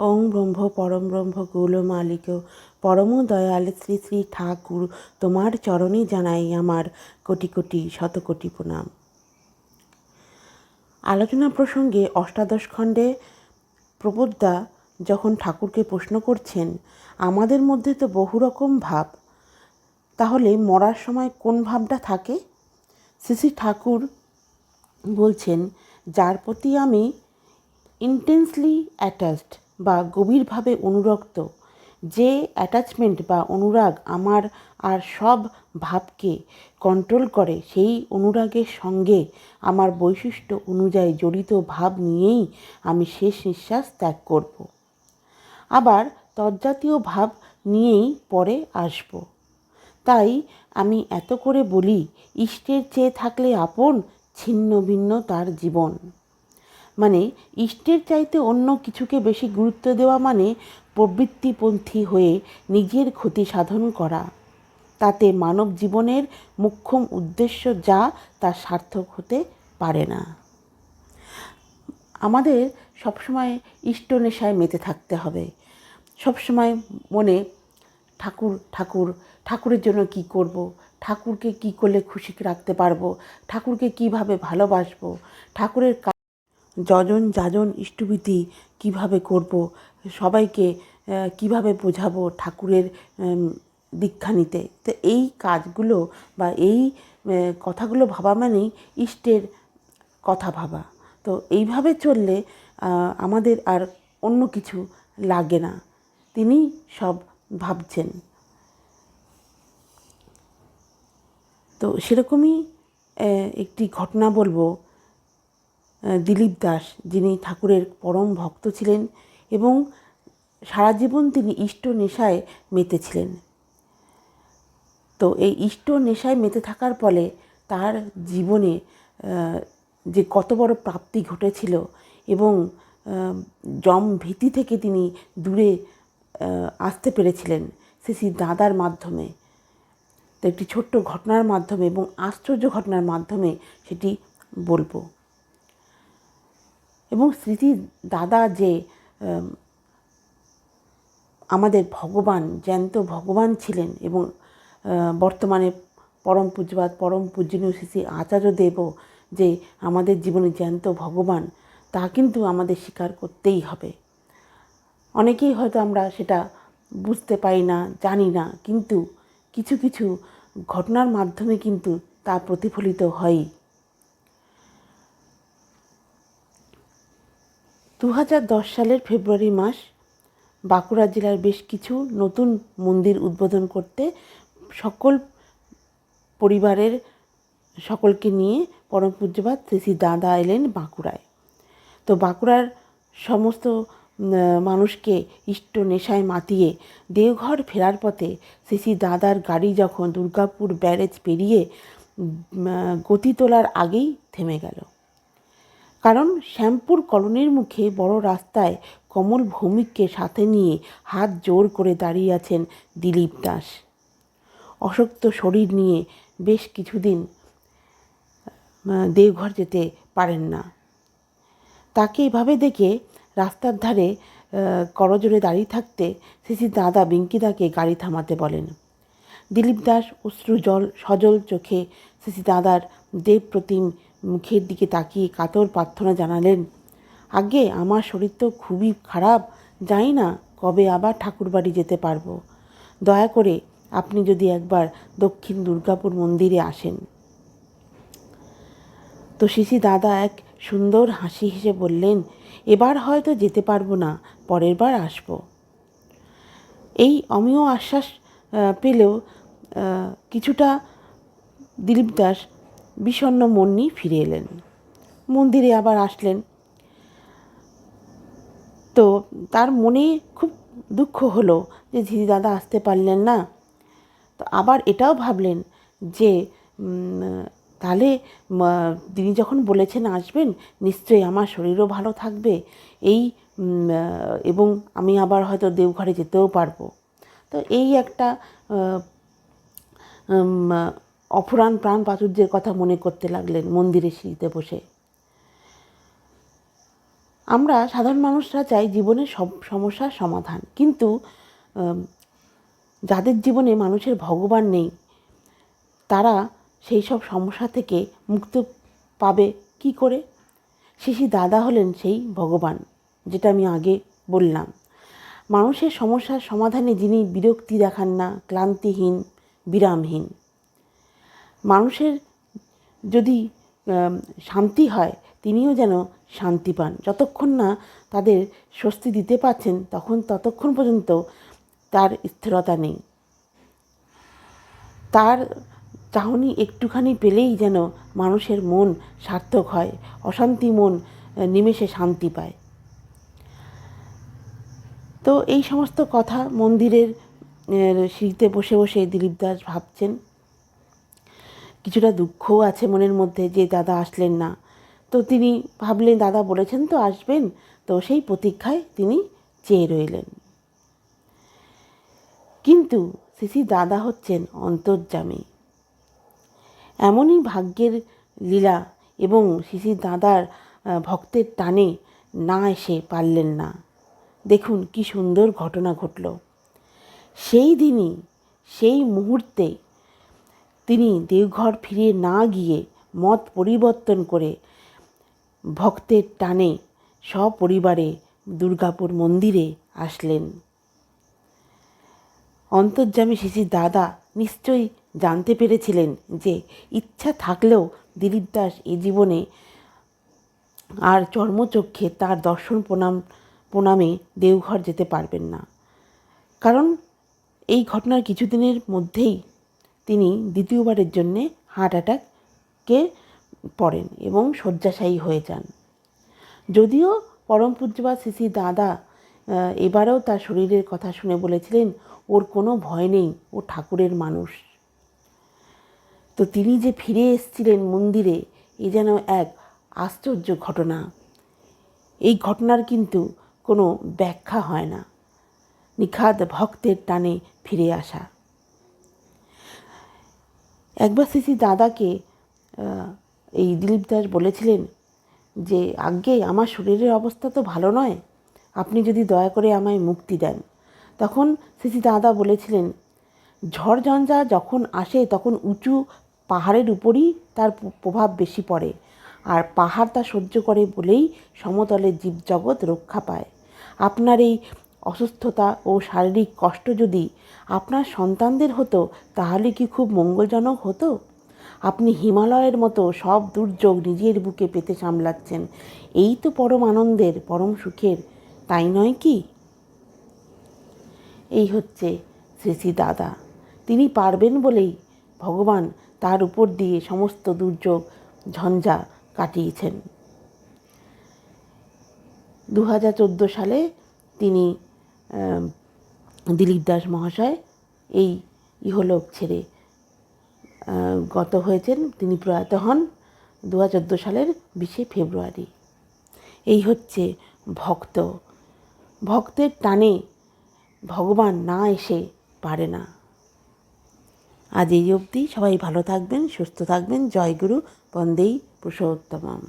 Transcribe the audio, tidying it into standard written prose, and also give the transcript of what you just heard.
ওং ব্রহ্ম পরম ব্রহ্ম গৌল মালিক পরম দয়াল শ্রী শ্রী ঠাকুর তোমার চরণে জানাই আমার কোটি কোটি শত কোটি প্রণাম। আলোচনা প্রসঙ্গে অষ্টাদশ খণ্ডে প্রবোধদা যখন ঠাকুরকে প্রশ্ন করছেন, আমাদের মধ্যে তো বহু রকম ভাব, তাহলে মরার সময় কোন ভাবটা থাকে? শ্রী শ্রী ঠাকুর বলছেন, যার প্রতি আমি ইন্টেন্সলি অ্যাটাচড বা গভীরভাবে অনুরক্ত, যে অ্যাটাচমেন্ট বা অনুরাগ আমার আর সব ভাবকে কন্ট্রোল করে, সেই অনুরাগের সঙ্গে আমার বৈশিষ্ট্য অনুযায়ী জড়িত ভাব নিয়েই আমি শেষ নিঃশ্বাস ত্যাগ করব। আবার তজ্জাতীয় ভাব নিয়েই পরে আসব। তাই আমি এত করে বলি, ইষ্টের চেয়ে থাকলে আপন, ছিন্ন ভিন্ন তার জীবন। মানে ইষ্টের চাইতে অন্য কিছুকে বেশি গুরুত্ব দেওয়া মানে প্রবৃত্তিপন্থী হয়ে নিজের ক্ষতি সাধন করা। তাতে মানব জীবনের মুখ্য উদ্দেশ্য যা তা সার্থক হতে পারে না। আমাদের সবসময় ইষ্ট নেশায় মেতে থাকতে হবে। সবসময় মনে ঠাকুর ঠাকুর ঠাকুরের জন্য কি করব, ঠাকুরকে কি করলে খুশি রাখতে পারবো, ঠাকুরকে কিভাবে ভালোবাসবো, ঠাকুরের যজন যাজন ইষ্টভীতি কীভাবে করব, সবাইকে কিভাবে বোঝাবো ঠাকুরের দীক্ষা নিতে। তো এই কাজগুলো বা এই কথাগুলো ভাবা মানেই ইষ্টের কথা ভাবা। তো এইভাবে চললে আমাদের আর অন্য কিছু লাগে না, তিনি সব ভাবছেন। তো সেরকমই একটি ঘটনা বলবো। দিলীপ দাস, যিনি ঠাকুরের পরম ভক্ত ছিলেন এবং সারা জীবন তিনি ইষ্ট নেশায় মেতেছিলেন। তো এই ইষ্ট নেশায় মেতে থাকার ফলে তার জীবনে যে কত বড় প্রাপ্তি ঘটেছিল এবং যম ভীতি থেকে তিনি দূরে আসতে পেরেছিলেন শ্রী শ্রী দাদার মাধ্যমে। তো একটি ছোট্ট ঘটনার মাধ্যমে এবং আশ্চর্য ঘটনার মাধ্যমে সেটি বলবো। এবং স্মৃতি দাদা যে আমাদের ভগবান, জ্যান্ত ভগবান ছিলেন এবং বর্তমানে পরম পূজ্যপাদ পরম পূজনীয় শ্রী শ্রী আচার্যদেবও যে আমাদের জীবনে জ্যান্ত ভগবান, তা কিন্তু আমাদের স্বীকার করতেই হবে। অনেকেই হয়তো আমরা সেটা বুঝতে পারি না, জানি না, কিন্তু কিছু কিছু ঘটনার মাধ্যমে কিন্তু তা প্রতিফলিত হয়ই। 2010 সালের ফেব্রুয়ারি মাস বাঁকুড়া জেলার বেশ কিছু নতুন মন্দির উদ্বোধন করতে সকল পরিবারের সকলকে নিয়ে পরম পূজ্যপাদ শ্রী শ্রী দাদা এলেন বাঁকুড়ায়। তো বাঁকুড়ার সমস্ত মানুষকে ইষ্ট নেশায় মাতিয়ে দেওঘর ফেরার পথে শ্রী শ্রী দাদার গাড়ি যখন দুর্গাপুর ব্যারেজ পেরিয়ে গতি তোলার আগেই থেমে গেল। কারণ শ্যামপুর কলোনির মুখে বড় রাস্তায় কমল ভৌমিককে সাথে নিয়ে হাত জোর করে দাঁড়িয়ে আছেন দিলীপ দাস। অশক্ত শরীর নিয়ে বেশ কিছুদিন দেওঘর যেতে পারেন না। তাকে এভাবে দেখে রাস্তার ধারে করজোড়ে দাঁড়িয়ে থাকতে শ্রী শ্রী দাদা বিঙ্কিদাকে গাড়ি থামাতে বলেন। দিলীপ দাস অশ্রু সজল চোখে শ্রী শ্রী দাদার দেব প্রতিম মুখের দিকে তাকিয়ে কাতর প্রার্থনা জানালেন, আগে আমার শরীর তো খুবই খারাপ, জানি না কবে আবার ঠাকুরবাড়ি যেতে পারবো। দয়া করে আপনি যদি একবার দক্ষিণ দুর্গাপুর মন্দিরে আসেন। তো শ্রী শ্রী দাদা এক সুন্দর হাসি হেসে বললেন, এবার হয়তো যেতে পারবো না, পরের বার আসবো। এই অমিয় আশ্বাস পেলেও কিছুটা দিলীপ দাস বিষণ্ণ মন নিয়ে ফিরে এলেন। মন্দিরে আবার আসলেন। তো তার মনে খুব দুঃখ হলো যে ঝিরি দাদা আসতে পারলেন না। তো আবার এটাও ভাবলেন যে তাহলে তিনি যখন বলেছেন আসবেন, নিশ্চয়ই আমার শরীরও ভালো থাকবে এবং আমি আবার হয়তো দেওঘরে যেতেও পারবো। তো এই একটা অফুরান প্রাণ প্রাচুর্যের কথা মনে করতে লাগলেন মন্দিরের সিঁড়িতে বসে। আমরা সাধারণ মানুষরা চাই জীবনের সব সমস্যার সমাধান, কিন্তু যাদের জীবনে মানুষের ভগবান নেই তারা সেই সব সমস্যা থেকে মুক্তি পাবে কি করে? শ্রী দাদা হলেন সেই ভগবান, যেটা আমি আগে বললাম। মানুষের সমস্যার সমাধানে যিনি বিরক্তি দেখান না, ক্লান্তিহীন, বিরামহীন। মানুষের যদি শান্তি হয়, তিনিও যেন শান্তি পান। যতক্ষণ না তাদের স্বস্তি দিতে পারছেন ততক্ষণ পর্যন্ত তার স্থিরতা নেই। তার চাহনি একটুখানি পেলেই যেন মানুষের মন সার্থক হয়, অশান্তি মন নিমেষে শান্তি পায়। তো এই সমস্ত কথা মন্দিরের সিঁড়িতে বসে বসে দিলীপ দাস ভাবছেন। কিছুটা দুঃখও আছে মনের মধ্যে যে দাদা আসলেন না। তো তিনি ভাবলেন দাদা বলেছেন তো আসবেন, তো সেই প্রতীক্ষায় তিনি চেয়ে রইলেন। কিন্তু শ্রী দাদা হচ্ছেন অন্তর্যামী। এমনই ভাগ্যের লীলা, এবং শ্রী দাদার ভক্তের টানে না এসে পারলেন না। দেখুন কি সুন্দর ঘটনা ঘটল। সেই দিনই, সেই মুহূর্তে তিনি দেওঘর ফিরে না গিয়ে মত পরিবর্তন করে ভক্তের টানে সপরিবারে দুর্গাপুর মন্দিরে আসলেন। অন্তর্যামী শ্রী দাদা নিশ্চয়ই জানতে পেরেছিলেন যে ইচ্ছা থাকলেও দিলীপ দাস এ জীবনে আর চর্মচক্ষে তার দর্শন প্রণামে দেওঘর যেতে পারবেন না। কারণ এই ঘটনার কিছুদিনের মধ্যেই তিনি দ্বিতীয়বারের জন্যে হার্ট অ্যাটাকে পড়েন এবং শয্যাশায়ী হয়ে যান। যদিও পরম পূজ্যপাদ শ্রী দাদা এবারেও তার শরীরের কথা শুনে বলেছিলেন ওর কোনো ভয় নেই, ও ঠাকুরের মানুষ। তো তিনি যে ফিরে এসেছিলেন মন্দিরে, এ যেন এক আশ্চর্য ঘটনা। এই ঘটনার কিন্তু কোনো ব্যাখ্যা হয় না, নিখাদ ভক্তের টানে ফিরে আসা। একবার শ্রী দাদাকে এই দিলীপ দাস বলেছিলেন যে আজ্ঞে আমার শরীরের অবস্থা তো ভালো নয়, আপনি যদি দয়া করে আমায় মুক্তি দেন। তখন শ্রী দাদা বলেছিলেন ঝড়ঝঞ্ঝা যখন আসে তখন উঁচু পাহাড়ের উপরই তার প্রভাব বেশি পড়ে, আর পাহাড় তা সহ্য করে বলেই সমতলের জীবজগৎ রক্ষা পায়। আপনার এই অসুস্থতা ও শারীরিক কষ্ট যদি আপনার সন্তানদের হতো তাহলে কি খুব মঙ্গলজনক হতো? আপনি হিমালয়ের মতো সব দুর্যোগ নিজের বুকে পেতে সামলাচ্ছেন, এই তো পরম আনন্দের, পরম সুখের, তাই নয় কি? এই হচ্ছে শ্রী দাদা। তিনি পারবেন বলেই ভগবান তার উপর দিয়ে সমস্ত দুর্যোগ ঝঞ্ঝা কাটিয়েছেন। 2014 সালে তিনি দিলীপ দাস মহাশয় এই ইহলোক ছেড়ে গত হয়েছেন। তিনি প্রয়াত হন 2014 সালের 20 ফেব্রুয়ারি। এই হচ্ছে ভক্তের টানে ভগবান না এসে পারে না। আজ এই অবধি। সবাই ভালো থাকবেন, সুস্থ থাকবেন। জয় গুরু, বন্দেই পুরুষোত্তমম।